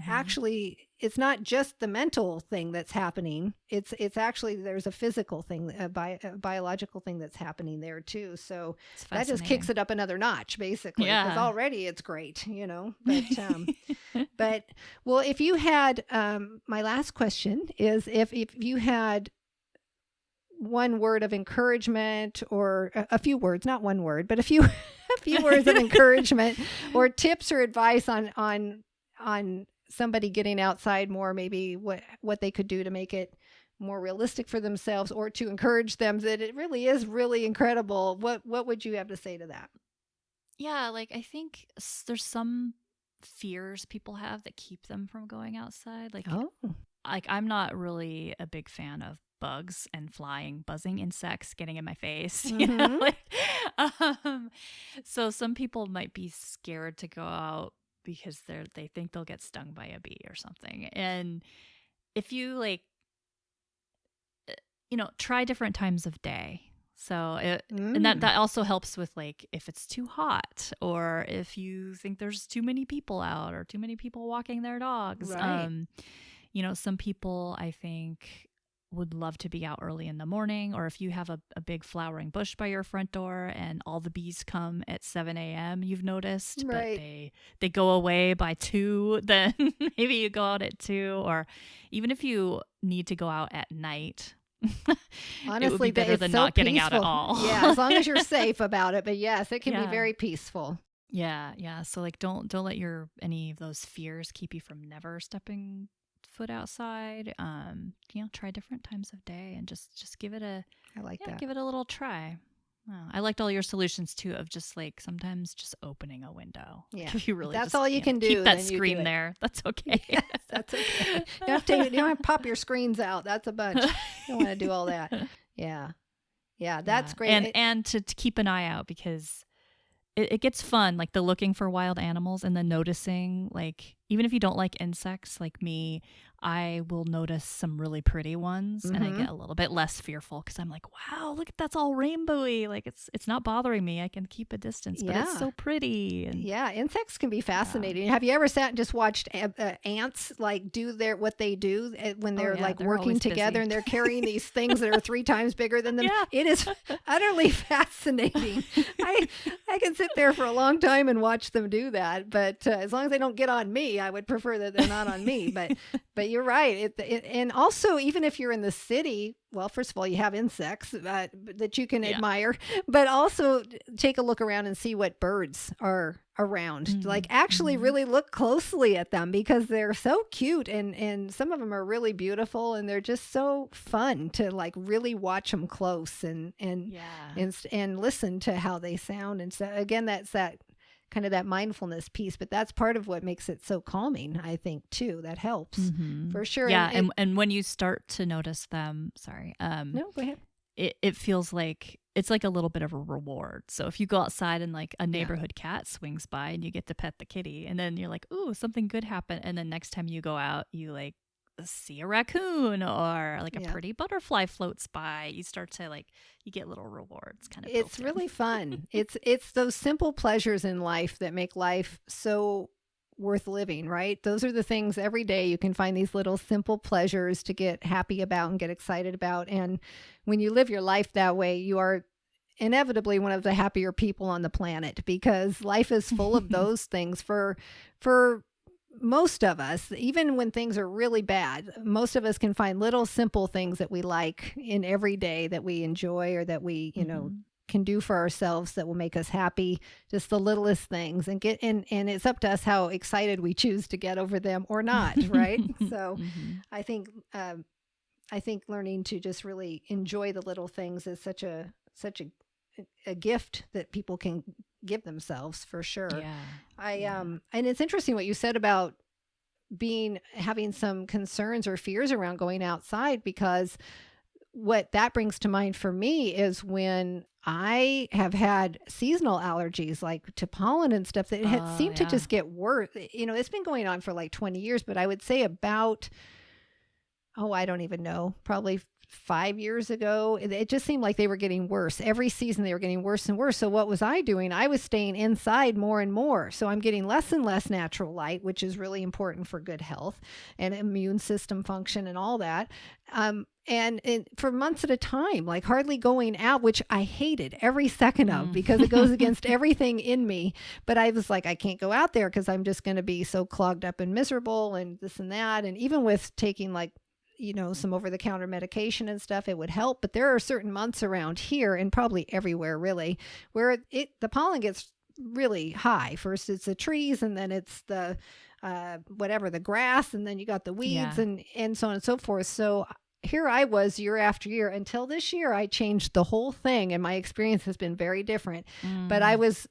actually, it's not just the mental thing that's happening. It's actually, there's a physical thing, a biological thing that's happening there too. So that just kicks it up another notch, basically. Because already it's great, But well, if you had, my last question is, if you had one word of encouragement, or a few words, not one word, but a few words of encouragement, or tips or advice on somebody getting outside more, maybe what they could do to make it more realistic for themselves, or to encourage them that it really is really incredible, what would you have to say to that? Yeah, like I think there's some fears people have that keep them from going outside. Like I'm not really a big fan of bugs and flying, buzzing insects getting in my face. So some people might be scared to go out because they think they'll get stung by a bee or something. And if you try different times of day. So and that also helps with like if it's too hot, or if you think there's too many people out, or too many people walking their dogs. Right. Some people I think would love to be out early in the morning, or if you have a big flowering bush by your front door and all the bees come at 7 a.m., you've noticed, right. But they go away by 2, then maybe you go out at 2, or even if you need to go out at night, Honestly, it would be better it's than so not getting peaceful. out at all. Yeah, as long as you're safe about it. But yes, it can be very peaceful. Yeah. So like don't let any of those fears keep you from never stepping foot outside. Try different times of day and just give it a I like that. Give it a little try. Wow. I liked all your solutions too of just like sometimes just opening a window. Yeah. If you really that's all you can do. Keep that screen there. That's okay. Yes, that's okay. You don't have to pop your screens out. That's a bunch. You don't want to do all that. Yeah. Yeah, that's great. And to keep an eye out because it gets fun, like the looking for wild animals and then noticing, like, even if you don't like insects like me, I will notice some really pretty ones and I get a little bit less fearful because I'm like, wow, look, that's all rainbowy. Like it's not bothering me. I can keep a distance, but it's so pretty. And yeah, insects can be fascinating. Have you ever sat and just watched ants like do what they do when they're they're working together and they're carrying these things that are 3 times bigger than them? Yeah. It is utterly fascinating. I can sit there for a long time and watch them do that, but as long as they don't get on me, I would prefer that they're not on me. But you're right. And also, even if you're in the city, well, first of all, you have insects that you can admire, but also take a look around and see what birds are around. Like actually really look closely at them because they're so cute and some of them are really beautiful and they're just so fun to like really watch them close and listen to how they sound. And so again, that's that kind of that mindfulness piece, but that's part of what makes it so calming, I think, too. That helps for sure. Yeah. And when you start to notice them, no, go ahead. It feels like it's like a little bit of a reward. So if you go outside and like a neighborhood cat swings by and you get to pet the kitty and then you're like, ooh, something good happened. And then next time you go out, you like see a raccoon or like a pretty butterfly floats by, you start to like, you get little rewards kind of. It's really fun. It's those simple pleasures in life that make life so worth living, right? Those are the things every day you can find these little simple pleasures to get happy about and get excited about. And when you live your life that way, you are inevitably one of the happier people on the planet because life is full of those things for most of us. Even when things are really bad, most of us can find little simple things that we like in every day that we enjoy or that we, can do for ourselves that will make us happy. Just the littlest things and and it's up to us how excited we choose to get over them or not. Right. So I think learning to just really enjoy the little things is such a gift that people can give themselves for sure. And it's interesting what you said about having some concerns or fears around going outside, because what that brings to mind for me is when I have had seasonal allergies like to pollen and stuff that seemed to just get worse. It's been going on for like 20 years, but I would say about, I don't even know, probably 5 years ago, it just seemed like they were getting worse. Every season they were getting worse and worse. So what was I doing? I was staying inside more and more. So I'm getting less and less natural light, which is really important for good health and immune system function and all that. And for months at a time, like hardly going out, which I hated every second of because it goes against everything in me. But I was like, I can't go out there because I'm just going to be so clogged up and miserable and this and that. And even with taking like, some over-the-counter medication and stuff, it would help. But there are certain months around here and probably everywhere really where the pollen gets really high. First it's the trees and then it's the the grass, and then you got the weeds and so on and so forth. So here I was year after year until this year I changed the whole thing and my experience has been very different. But I was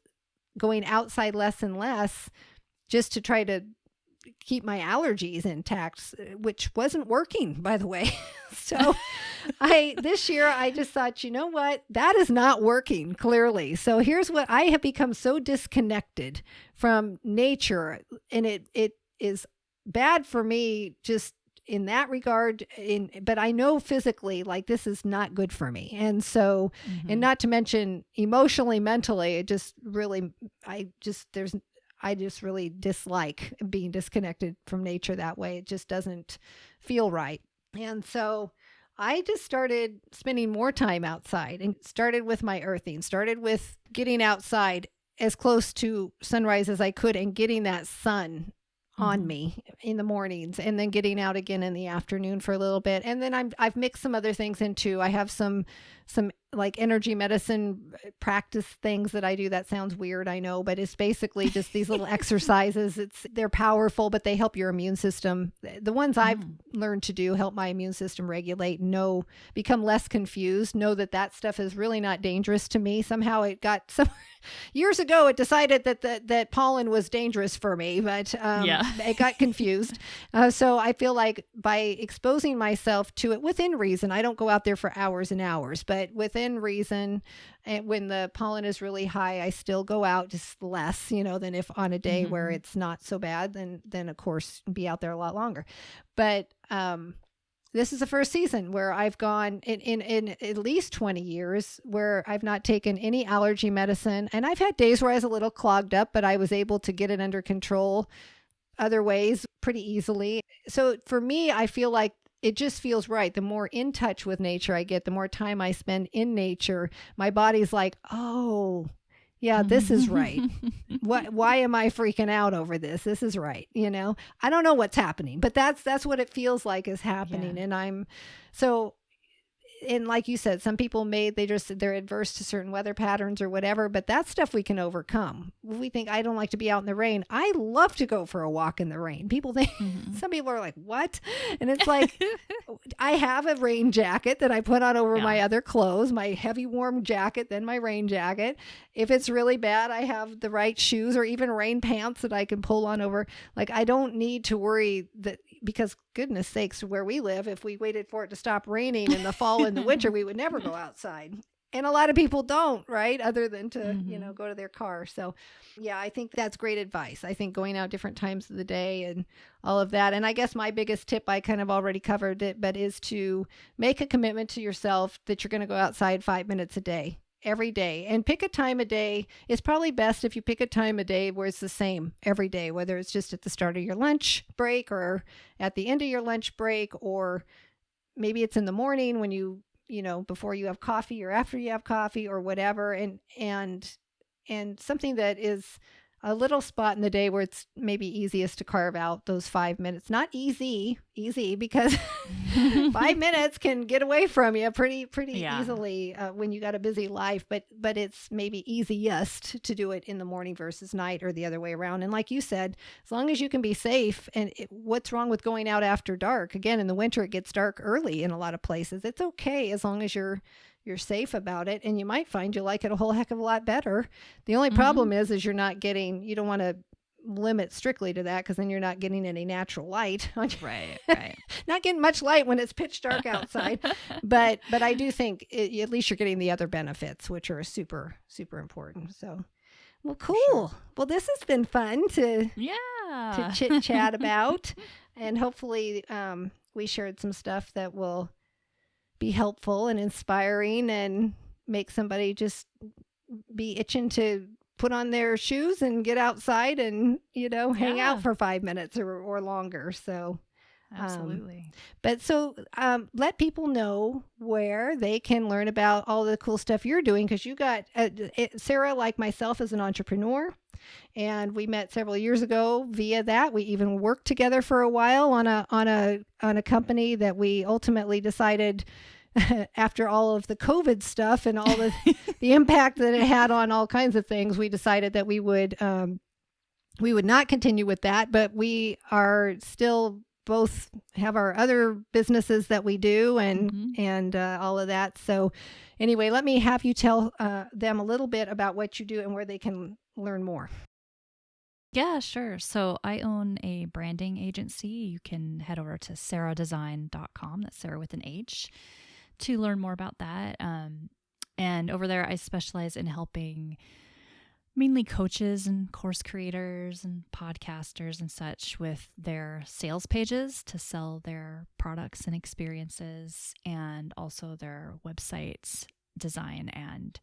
going outside less and less just to try to keep my allergies intact, which wasn't working, by the way. So this year I just thought, you know what, that is not working clearly. So here's what I have become so disconnected from nature, and it is bad for me just in that regard, but I know physically, like, this is not good for me. And so, and not to mention emotionally, mentally, it just really, I just really dislike being disconnected from nature that way. It just doesn't feel right. And so I just started spending more time outside and started with my earthing, started with getting outside as close to sunrise as I could and getting that sun on me in the mornings, and then getting out again in the afternoon for a little bit. And then I've mixed some other things in too. I have some like energy medicine practice things that I do. That sounds weird, I know, but it's basically just these little exercises. They're powerful, but they help your immune system. The ones I've learned to do help my immune system regulate, become less confused, know that stuff is really not dangerous to me. Somehow it got years ago, it decided that pollen was dangerous for me, but it got confused. So I feel like by exposing myself to it within reason, I don't go out there for hours and hours, but within reason, and when the pollen is really high, I still go out, just less, than if on a day where it's not so bad, then of course be out there a lot longer. But this is the first season where I've gone in at least 20 years where I've not taken any allergy medicine. And I've had days where I was a little clogged up, but I was able to get it under control other ways pretty easily. So for me, I feel like it just feels right. The more in touch with nature I get, the more time I spend in nature, my body's like, oh, yeah, this is right. Why am I freaking out over this? This is right. I don't know what's happening, but that's what it feels like is happening. Yeah. And like you said, some people they're adverse to certain weather patterns or whatever, but that stuff we can overcome. We think, I don't like to be out in the rain. I love to go for a walk in the rain. People think, some people are like, what? And it's like, I have a rain jacket that I put on over my other clothes, my heavy warm jacket, then my rain jacket. If it's really bad, I have the right shoes or even rain pants that I can pull on over. Like, I don't need to worry that, because goodness sakes, where we live, if we waited for it to stop raining in the fall and the winter, we would never go outside. And a lot of people don't, right? Other than to, go to their car. So yeah, I think that's great advice. I think going out different times of the day and all of that. And I guess my biggest tip, I kind of already covered it, but is to make a commitment to yourself that you're going to go outside 5 minutes a day. Every day, and pick a time a day. It's probably best if you pick a time a day where it's the same every day, whether it's just at the start of your lunch break or at the end of your lunch break, or maybe it's in the morning when before you have coffee or after you have coffee or whatever. And something that is a little spot in the day where it's maybe easiest to carve out those 5 minutes. Not easy because 5 minutes can get away from you pretty easily when you got a busy life, but it's maybe easiest to do it in the morning versus night or the other way around. And like you said, as long as you can be safe, and what's wrong with going out after dark? Again, in the winter, it gets dark early in a lot of places. It's okay as long as you're safe about it, and you might find you like it a whole heck of a lot better. The only problem is you don't want to limit strictly to that, because then you're not getting any natural light. Right. Not getting much light when it's pitch dark outside. but I do think at least you're getting the other benefits, which are super, super important. So, well, cool. Sure. Well, this has been fun to chit chat about, and hopefully we shared some stuff that will be helpful and inspiring and make somebody just be itching to put on their shoes and get outside and, hang out for 5 minutes or longer. So absolutely. Let people know where they can learn about all the cool stuff you're doing, because you got Sarah, like myself, is an entrepreneur. And we met several years ago via that. We even worked together for a while on a company that we ultimately decided, after all of the COVID stuff and all the impact that it had on all kinds of things, we decided that we would not continue with that. But we are still both have our other businesses that we do and all of that. So anyway, let me have you tell them a little bit about what you do and where they can learn more. Yeah, sure. So I own a branding agency. You can head over to sarahdesign.com. That's Sarah with an H, to learn more about that. And over there, I specialize in helping mainly coaches and course creators and podcasters and such with their sales pages to sell their products and experiences, and also their websites design and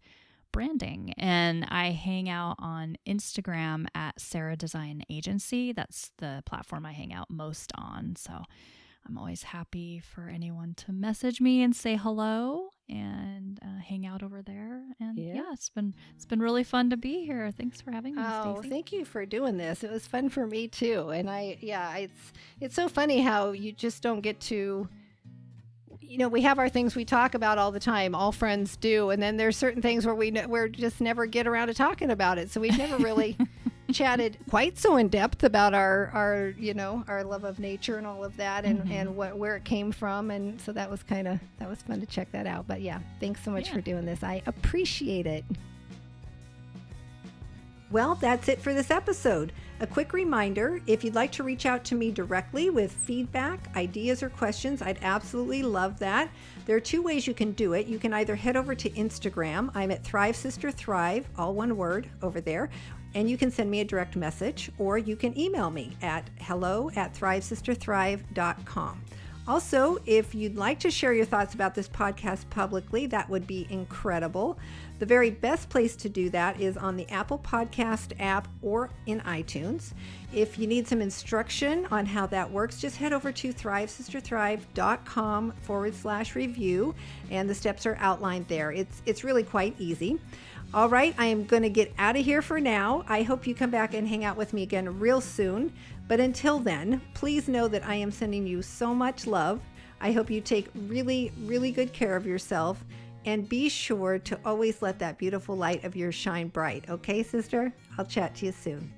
branding. And I hang out on Instagram at Sarah Design Agency. That's the platform I hang out most on. So I'm always happy for anyone to message me and say hello. and hang out over there. And it's been really fun to be here. Thanks for having me, Stacy. Thank you for doing this. It was fun for me too. And it's so funny how you just don't get to, we have our things we talk about all the time. All friends do. And then there's certain things where we're just never get around to talking about it. So we've never really chatted quite so in depth about our love of nature and all of that, and where it came from. And so that was fun to check that out. But yeah, thanks so much for doing this. I appreciate it. Well, that's it for this episode. A quick reminder, if you'd like to reach out to me directly with feedback, ideas, or questions, I'd absolutely love that. There are two ways you can do it. You can either head over to Instagram. I'm at Thrive Sister Thrive, all one word over there. And you can send me a direct message, or you can email me at hello@thrivesisterthrive.com. Also, if you'd like to share your thoughts about this podcast publicly, that would be incredible. The very best place to do that is on the Apple Podcast app or in iTunes. If you need some instruction on how that works, just head over to thrivesisterthrive.com/review, and the steps are outlined there. It's really quite easy. All right, I am going to get out of here for now. I hope you come back and hang out with me again real soon. But until then, please know that I am sending you so much love. I hope you take really, really good care of yourself, and be sure to always let that beautiful light of yours shine bright. Okay, sister? I'll chat to you soon.